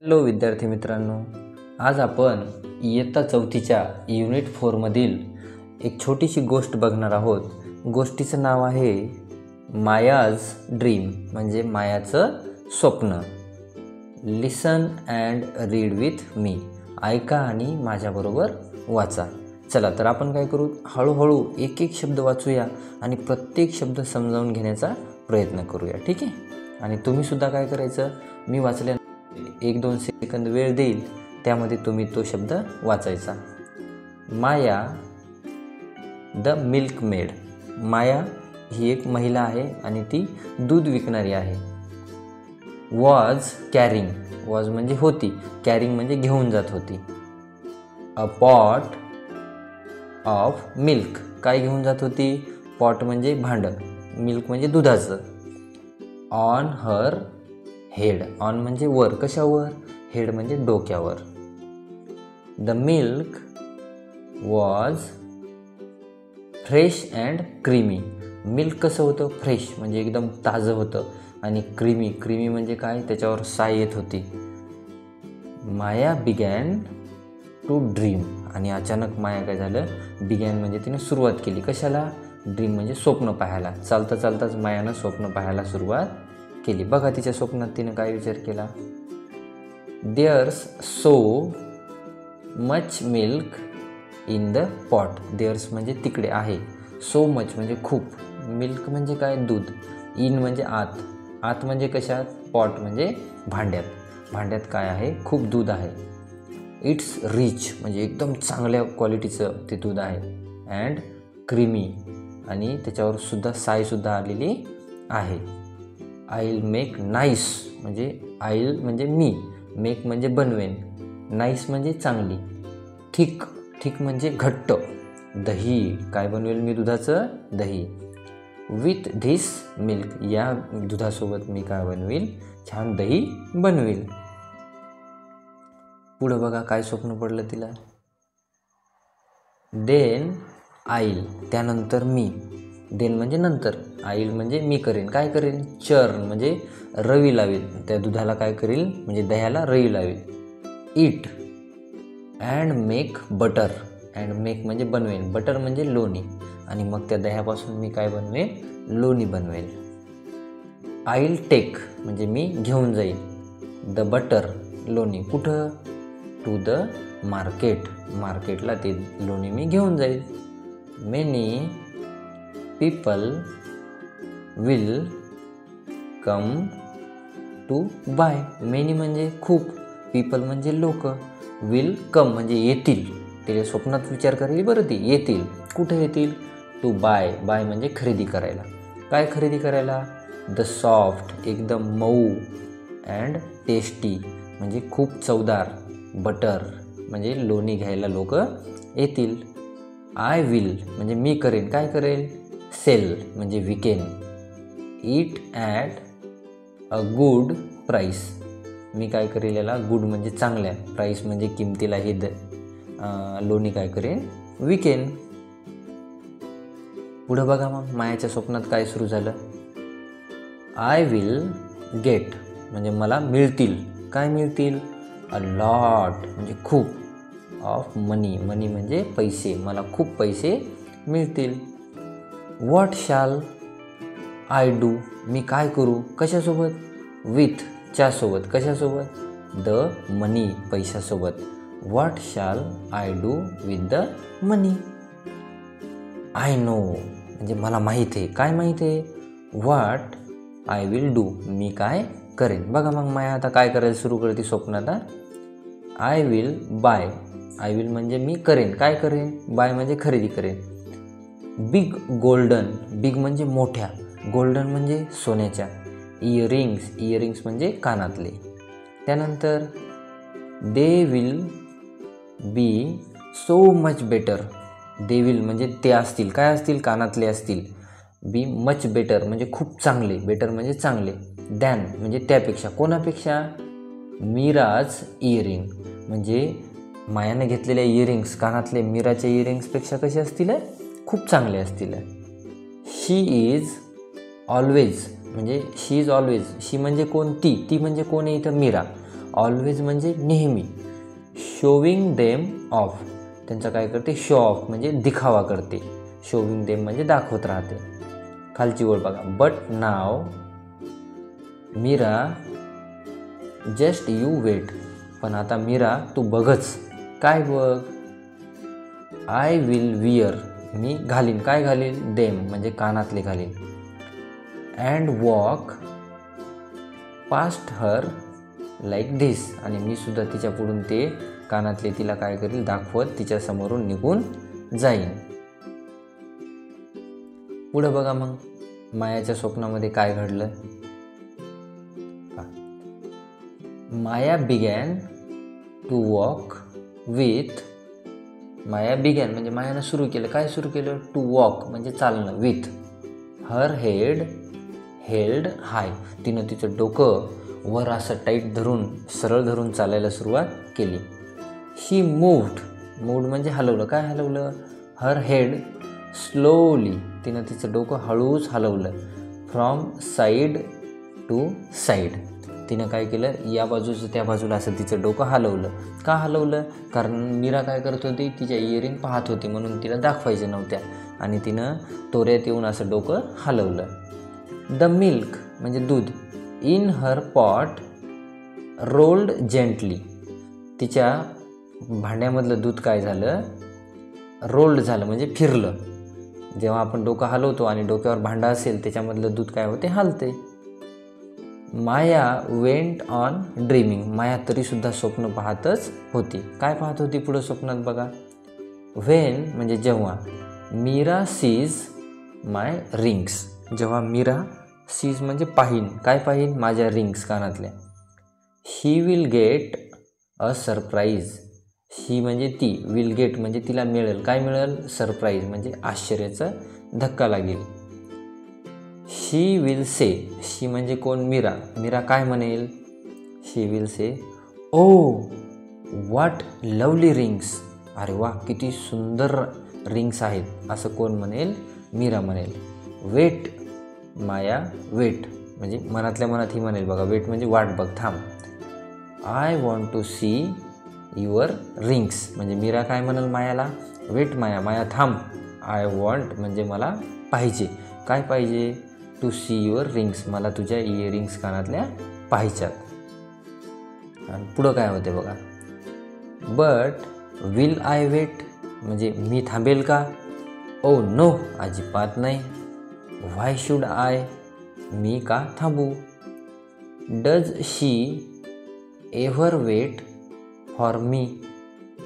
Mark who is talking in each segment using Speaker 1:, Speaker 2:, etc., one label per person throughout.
Speaker 1: Hello विद्यार्थी मित्रांनो, आज आपण इयत्ता चौथीच्या युनिट 4 मधील एक छोटीशी गोष्ट बघणार आहोत. गोष्टीचं नाव आहे मायाज ड्रीम, म्हणजे मायाचं स्वप्न. लिसन अँड रीड विथ मी, ऐका आणि माझ्याबरोबर वाचा. चला तर आपण काय करू, हळूहळू एक एक शब्द वाचूया आणि प्रत्येक शब्द समजावून घेण्याचा प्रयत्न करूया, ठीक आहे. आणि तुम्ही सुद्धा काय करायचं, मी वाचल्या 1-2 सेकंद वेळ देईल, त्यामध्ये तुम्ही तो शब्द वाचायचा. माया द मिल्क मेड. माया ही एक महिला आहे आणि ती दूध विकणारी आहे. वॉज कॅरिंग, वॉज म्हणजे होती, कॅरिंग म्हणजे घेऊन जात होती. अ पॉट ऑफ मिल्क, काय घेऊन जात होती, पॉट म्हणजे भांडं, मिल्क म्हणजे दुधाचं. ऑन हर हेड, ऑन म्हणजे वर, कशावर, हेड म्हणजे डोक्यावर. The milk was fresh and creamy. Milk कसं होतं, फ्रेश म्हणजे एकदम ताजं होतं, आणि क्रीमी, क्रीमी म्हणजे काय, त्याच्यावर साय येत होती. माया बिगॅन टू ड्रीम, आणि अचानक माया काय झालं, बिगॅन म्हणजे तिने सुरुवात केली, कशाला, ड्रीम म्हणजे स्वप्न पाहायला. चालता चालताच मायानं स्वप्न पाहायला सुरुवात केली. बघा तिच्या स्वप्नात तिने काय विचार केला. There's so much milk in the pot. There's म्हणजे तिकडे आहे, सो मच म्हणजे खूप, मिल्क म्हणजे काय, दूध, इन म्हणजे आत, आत म्हणजे कशात, पॉट म्हणजे भांड्यात, भांड्यात काय आहे, खूप दूध आहे. इट्स रिच म्हणजे एकदम चांगल्या क्वालिटीचं ते दूध आहे. अँड क्रीमी, आणि त्याच्यावर सुद्धा सायसुद्धा आलेली आहे. आईल मेक नाईस, म्हणजे आईल म्हणजे मी, मेक म्हणजे बनवेन, नाईस म्हणजे चांगली, थिक, थिक म्हणजे घट्ट, दही, काय बनवेल मी, दुधाचं दही. विथ धिस मिल्क, या दुधासोबत मी काय बनवेल, छान दही बनवेल. पुढं बघा काय स्वप्न पडलं तिला. देन आईल, त्यानंतर मी, देन म्हणजे नंतर, आईल म्हणजे मी करेन, काय करेन, चर्न म्हणजे रवी लावेल, त्या दुधाला काय करेल म्हणजे दह्याला रवी लावेल. It and make butter, and make म्हणजे बनवेल, बटर म्हणजे लोणी, आणि मग त्या दह्यापासून मी काय बनवेल, लोणी बनवेल. आईल टेक म्हणजे मी घेऊन जाईल, द बटर लोणी, कुठं, टू द मार्केट, मार्केटला ते लोणी मी घेऊन जाईल. Many people will come to buy. Many म्हणजे खूप, पीपल म्हणजे लोक, विल कम म्हणजे येतील, त्याच्या स्वप्नात विचार करेल बरं, ती येतील, कुठे येतील, टू बाय, बाय म्हणजे खरेदी करायला, काय खरेदी करायला, द सॉफ्ट एकदम मऊ, अँड टेस्टी म्हणजे खूप चवदार, बटर म्हणजे लोणी घ्यायला लोक येतील. आय विल म्हणजे मी करेन, काय करेल, सेल म्हणजे विकेन. It at a good price, मी काय करेल याला, गुड म्हणजे चांगल्या, प्राईस म्हणजे किमतीला हे लोणी काय करेन, विकेन. पुढं बघा मग मायाच्या स्वप्नात काय सुरू झालं. आय विल गेट म्हणजे मला मिळतील, काय मिळतील, अ लॉट म्हणजे खूप, ऑफ मनी, मनी म्हणजे पैसे, मला खूप पैसे मिळतील. व्हॉट शॅल आय डू, मी काय करू, कशासोबत, विथ च्यासोबत, कशासोबत, द मनी पैशासोबत. What shall I do with the money. I know म्हणजे मला माहीत आहे, काय माहीत आहे, व्हॉट आय विल डू मी काय करेन. बघा मग माया आता काय करायला सुरू करते स्वप्नात. I will buy, I will म्हणजे मी करेन, काय करेन, बाय म्हणजे खरेदी करेन. बिग गोल्डन, बिग म्हणजे मोठ्या, गोल्डन म्हणजे सोन्याच्या. इयरिंग्स, इयरिंग्स म्हणजे कानातले. त्यानंतर they will be so much better, they will म्हणजे ते असतील, काय असतील, कानातले असतील. बी मच बेटर म्हणजे खूप चांगले, बेटर म्हणजे चांगले. दॅन म्हणजे त्यापेक्षा, कोणापेक्षा, मीराज इयरिंग म्हणजे मायाने घेतलेल्या इयरिंग्स, कानातले मीराच्या इयरिंग्सपेक्षा कसे असतील, खूप चांगले असतील. शी इज ऑलवेज म्हणजे शी इज ऑलवेज, शी म्हणजे कोण, ती म्हणजे कोण आहे इथं, मीरा. ऑलवेज म्हणजे नेहमी, शोविंग देम ऑफ त्यांचा काय करते, शो ऑफ म्हणजे दिखावा करते, शोविंग देम म्हणजे दाखवत राहते. खालची ओळ बघा, बट नाव मीरा जस्ट यू वेट, पण आता मीरा तू बघच, काय बघ, आय विल वियर मी घालीन, काय घालीन, देम म्हणजे कानातले घालीन, and walk past her like this आणि मी सुद्धा तिच्या पुढून ते कानातले तिला काय करील, दाखवत तिच्या समोरून निघून जाईन. पुढे बघा मग मायाच्या स्वप्नामध्ये काय घडलं. Maya began to walk with, Maya began म्हणजे मायानं सुरू केलं, काय सुरू केलं, टू वॉक म्हणजे चालणं, विथ हर हेड हेल्ड हाय तिनं तिचं डोकं वर असं टाईट धरून, सरळ धरून चालायला सुरुवात केली. शी मूव्ड, मूव्ड म्हणजे हलवलं, काय हलवलं, हर हेड स्लोली तिनं तिचं डोकं हळूच हलवलं, फ्रॉम साईड टू साईड तिनं काय केलं, या बाजूचं त्या बाजूला असं तिचं डोकं हलवलं. का हलवलं, कारण मीरा काय करत होती, तिच्या इयरिंग पाहत होती म्हणून तिला दाखवायच्या नव्हत्या आणि तिनं तोऱ्यात येऊन असं डोकं हलवलं. द मिल्क म्हणजे दूध, in her pot rolled gently तिच्या भांड्यामधलं दूध काय झालं, रोल्ड झालं म्हणजे फिरलं. जेव्हा आपण डोकं हलवतो आणि डोक्यावर भांडा असेल त्याच्यामधलं दूध काय होते, हलते. माया वेंट ऑन ड्रीमिंग माया तरीसुद्धा स्वप्न पाहतच होती. काय पाहत होती पुढं स्वप्नात बघा, व्हेन म्हणजे जेव्हा, मीरा सीज माय रिंग्स जेव्हा मीरा सीज म्हणजे पाहीन, काय पाहीन, माझ्या रिंग्स कानातल्या. He will get a surprise, he म्हणजे ती, विल गेट म्हणजे तिला मिळेल, काय मिळेल, सरप्राईज म्हणजे आश्चर्याचा धक्का लागेल. शी विल से, शी म्हणजे कोण, मीरा, मीरा काय म्हणेल, she will say oh what lovely rings, अरे वा किती सुंदर रिंग्स आहेत असं कोण म्हणेल, मीरा म्हणेल. वेट माया वेट म्हणजे मनातल्या मनात ही म्हणेल बघा, वेट म्हणजे वाट बघ, थांब. I want to see your rings म्हणजे मीरा काय म्हणाल मायाला, वेट माया, माया थांब, आय वॉन्ट म्हणजे मला पाहिजे, काय पाहिजे, टू सी युअर रिंग्स मला तुझ्या इयरिंग्स कानातल्या पाहिच्यात. आणि पुढं काय होते बघा, बट विल आय वेट म्हणजे मी थांबेल का, ओ नो अजिबात नाही, व्हाय शुड आय मी का थांबू, does she ever wait for me,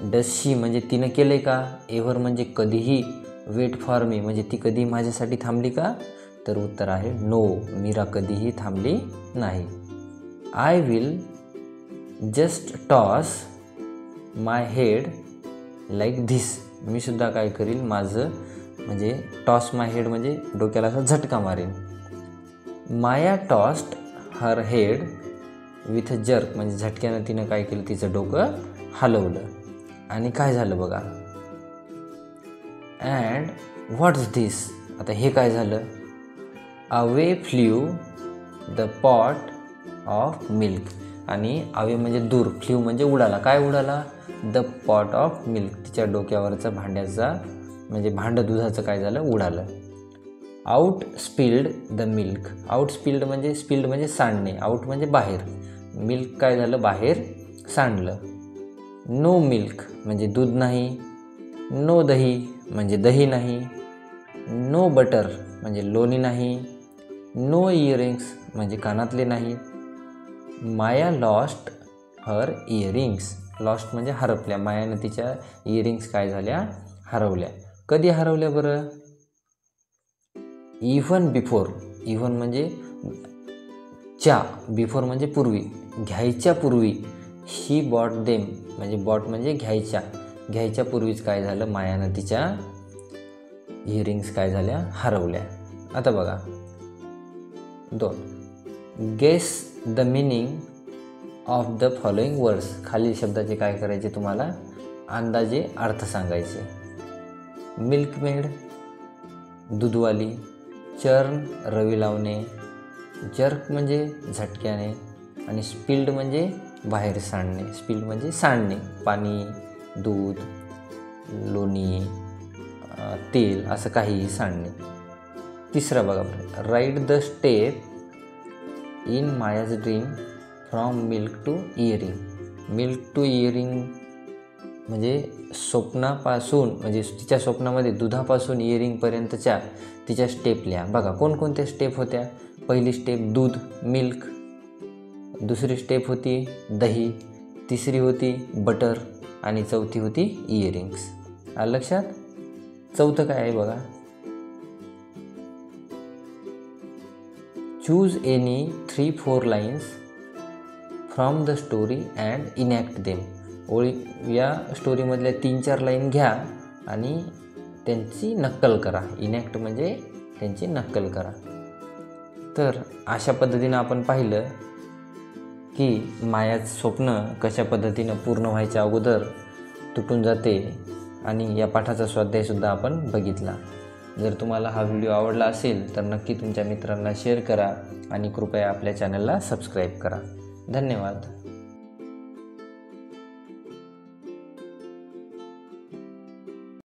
Speaker 1: does she म्हणजे तिनं केले का, एव्हर म्हणजे कधीही, वेट फॉर मी म्हणजे ती कधी माझ्यासाठी थांबली का, तर उत्तर आहे नो, मीरा कधीही थांबली नाही. I will just toss my head like this मी सुद्धा काय करील, माझं म्हणजे टॉस माय हेड म्हणजे डोक्याला असा झटका मारेन. Maya tossed her head with jerk म्हणजे झटक्यानं तिनं काय केलं, तिचं डोकं हलवलं आणि काय झालं बघा, अँड व्हॉट्स धिस आता हे काय झालं, away flew the pot of milk आणि अवे म्हणजे दूर, फ्ल्यू म्हणजे उडाला, काय उडाला, द पॉट ऑफ मिल्क तिच्या डोक्यावरचा भांड्याचा म्हणजे भांडं दुधाचं काय झालं, उडालं. Out spilled the milk, out spilled म्हणजे सांडणे, आउट म्हणजे बाहेर, मिल्क काय झालं, बाहेर सांडलं. नो मिल्क म्हणजे दूध नाही, नो दही म्हणजे दही नाही, नो बटर म्हणजे लोणी नाही, नो इयरिंग्स म्हणजे कानातले नाही. माया लॉस्ट हर इयरिंग्स, लॉस्ट म्हणजे हरपल्या, मायानं तिच्या इयरिंग्स काय झाल्या, हरवल्या. कधी हरवल्या बरं, इव्हन बिफोर, इव्हन म्हणजे च्या, बिफोर म्हणजे पूर्वी, घ्यायच्या पूर्वी, ही बॉट देम म्हणजे बॉट म्हणजे घ्यायच्या, घ्यायच्या पूर्वीच काय झालं, मायानं तिच्या इयरिंग्स काय झाल्या, हरवल्या. आता बघा 2, guess the meaning of the following words, खालील शब्दाचे काय करायचे, तुम्हाला अंदाजे अर्थ सांगायचे. मिल्कमेड दूधवाली, चर्न रवी लावणे, जर्क म्हणजे झटक्याने आणि स्पिल्ड म्हणजे बाहेर सांडणे, स्पिल म्हणजे सांडणे, पाणी, दूध, लोणी, तेल असं काहीही सांडणे. तिसरा बघा, write the step in Maya's dream from milk to earring. Milk to earring म्हणजे स्वप्नापासून, म्हणजे तिच्या स्वप्नामध्ये दुधापासून इयरिंगपर्यंतच्या तिच्या स्टेप लिहा. बघा कोणकोणत्या स्टेप होत्या. पहिली स्टेप दूध, मिल्क. दुसरी स्टेप होती दही. तिसरी होती बटर. आणि चौथी होती इयरिंग्स. आलं लक्षात. चौथं काय आहे बघा, choose any 3-4 lines from the story and enact them. या स्टोरीमधल्या 3-4 लाईन घ्या आणि त्यांची नक्कल करा. इनॅक्ट म्हणजे त्यांची नक्कल करा. तर अशा पद्धतीनं आपण पाहिलं की मायाचं स्वप्न कशा पद्धतीनं पूर्ण व्हायच्या अगोदर तुटून जाते आणि या पाठाचा स्वाध्यायसुद्धा आपण बघितला. जर तुम्हाला हा व्हिडिओ आवडला असेल तर नक्की तुमच्या मित्रांना शेअर करा आणि कृपया आपल्या चॅनलला सबस्क्राईब करा. धन्यवाद.